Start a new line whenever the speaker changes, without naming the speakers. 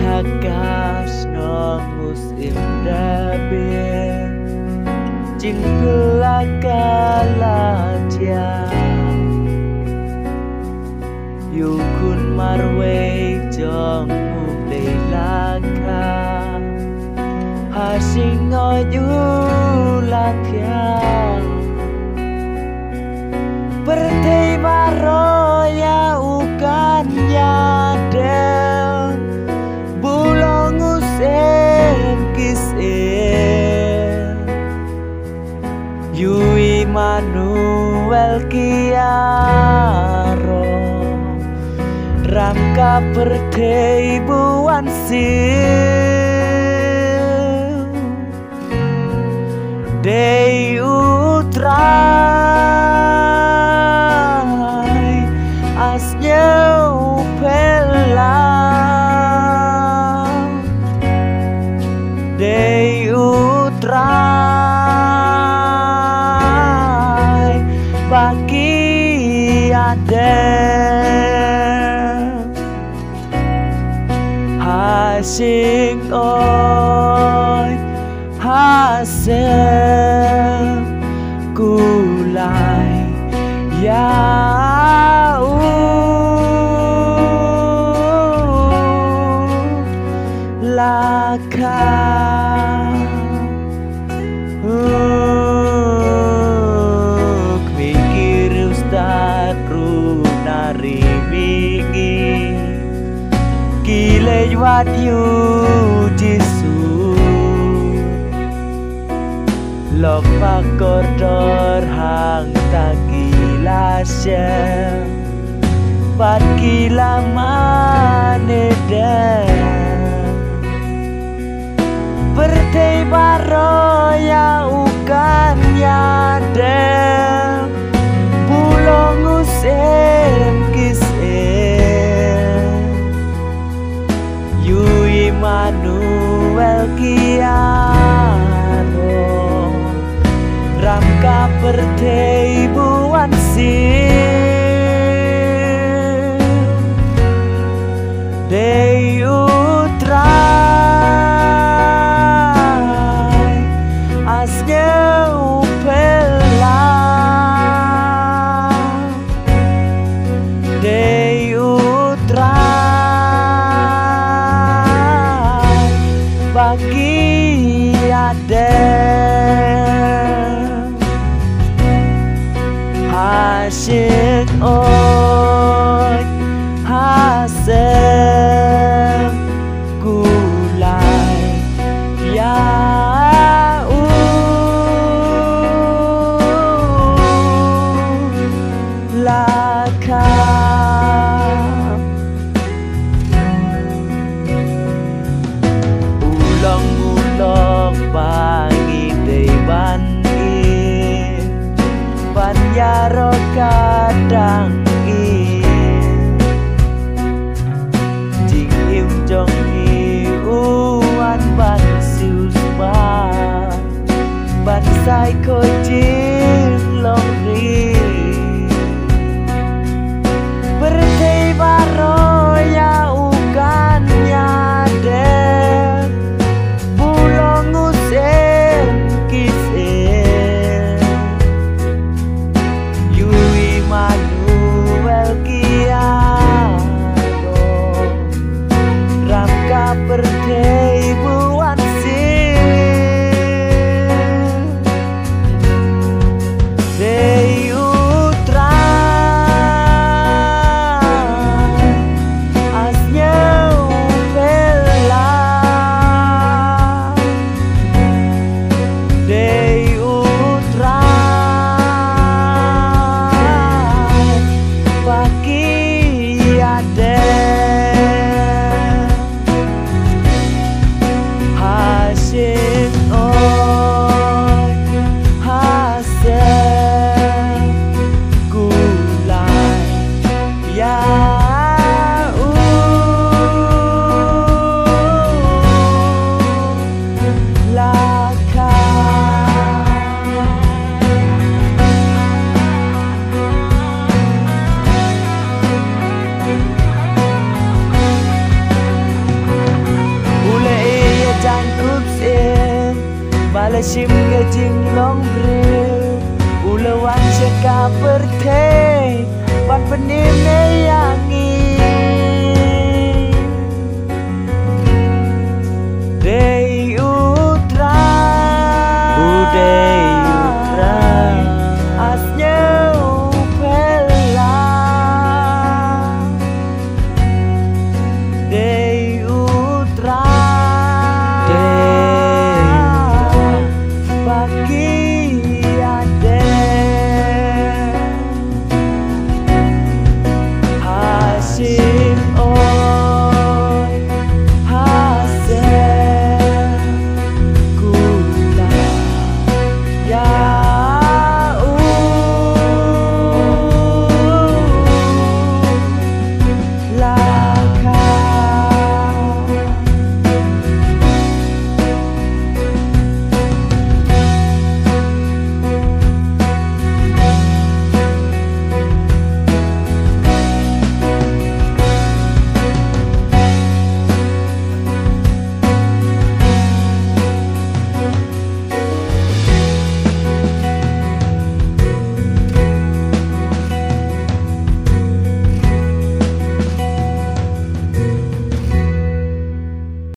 hakas nongus indabe Jin pelakalaja Yukun marwe jong mulai laka Hasing oyu lakya Bertei maroya ukan nyadel Bulong usen kisih Yui Manuel Kiaro Rangka bertei buan sil Dei utrai Asnya upela Dei utrai Bagi ada Hasing oi hasil kulai yau laka mikir ustad runari wingi Kilej wat yu jisu Lok pakodor hang takilasya Pat kila maneda Bertei baroya ukan nyadem Bulong usem kisem Yui Manuel Kiaro Rangka bertei buan sil Dei utrai Asnya upela Dei utrai Bagi ada Hasil oi hasil kulai yau laka Ulong-ulong bangi dewan Yaro kadang Jing im jong hi uan ban susma Ban sai ko jing long ri Bertei baroya ukan nyadem Bulong usem kisih Malasim ngejing longbre Ulawan seka perte Pan penim ne ya